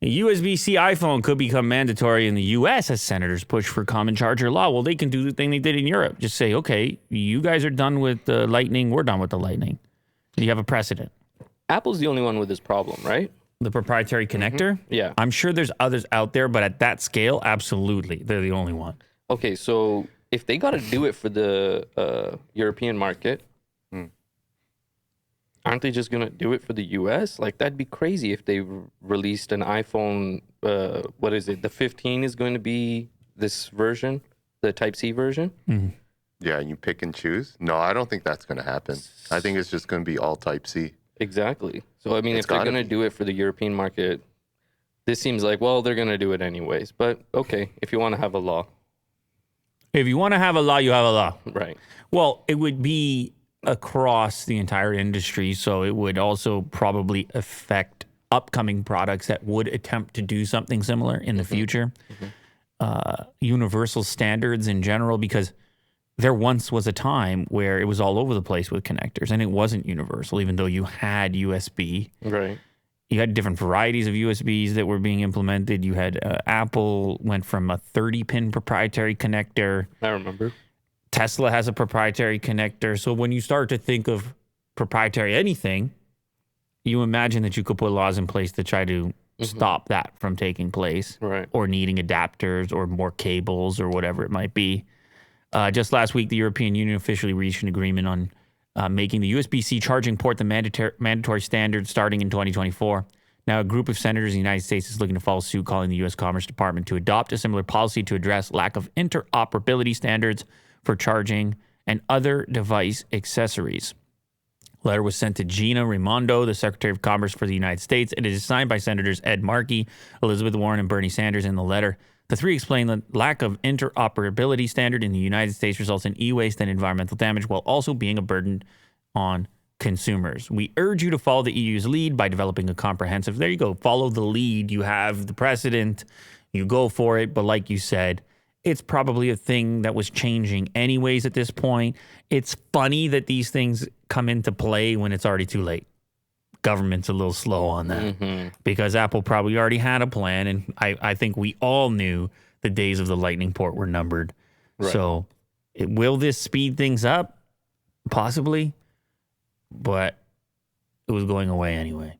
A USB-C iPhone could become mandatory in the U.S. as senators push for common charger law. Well, they can do the thing they did in Europe. Just say, okay, you guys are done with the Lightning. We're done with the Lightning. You have a precedent. Apple's the only one with this problem, right? The proprietary connector? Yeah. I'm sure there's others out there, but at that scale, absolutely. They're the only one. Okay, so if they got to do it for the European market, aren't they just going to do it for the US? Like, that'd be crazy if they released an iPhone, what is it? The 15 is going to be this version, the Type-C version? Mm-hmm. Yeah, and you pick and choose? No, I don't think that's going to happen. I think it's just going to be all Type-C. Exactly. So, I mean, if they're going to do it for the European market, this seems like, well, they're going to do it anyways. But, okay, if you want to have a law. If you want to have a law, you have a law. Right. Well, it would be across the entire industry, so it would also probably affect upcoming products that would attempt to do something similar in the future. Universal standards in general, because there once was a time where it was all over the place with connectors, and it wasn't universal, even though you had USB. Right. You had different varieties of USBs that were being implemented. You had Apple went from a 30-pin proprietary connector. I remember. Tesla has a proprietary connector. So when you start to think of proprietary anything, you imagine that you could put laws in place to try to stop that from taking place, Right. or needing adapters or more cables or whatever it might be. Just last week, the European Union officially reached an agreement on making the USB-C charging port the mandatory standard starting in 2024. Now, a group of senators in the United States is looking to follow suit, calling the U.S. Commerce Department to adopt a similar policy to address lack of interoperability standards for charging and other device accessories. A letter was sent to Gina Raimondo, the Secretary of Commerce for the United States. It is signed by Senators Ed Markey, Elizabeth Warren, and Bernie Sanders. In the letter, the three explain the lack of interoperability standard in the United States results in e-waste and environmental damage while also being a burden on consumers. We urge you to follow the EU's lead by developing a comprehensive, there you go, follow the lead. You have the precedent, you go for it. But like you said, it's probably a thing that was changing anyways at this point. It's funny that these things come into play when it's already too late. Government's a little slow on that because Apple probably already had a plan. And I think we all knew the days of the Lightning port were numbered. Right. So will this speed things up? Possibly. But it was going away anyway.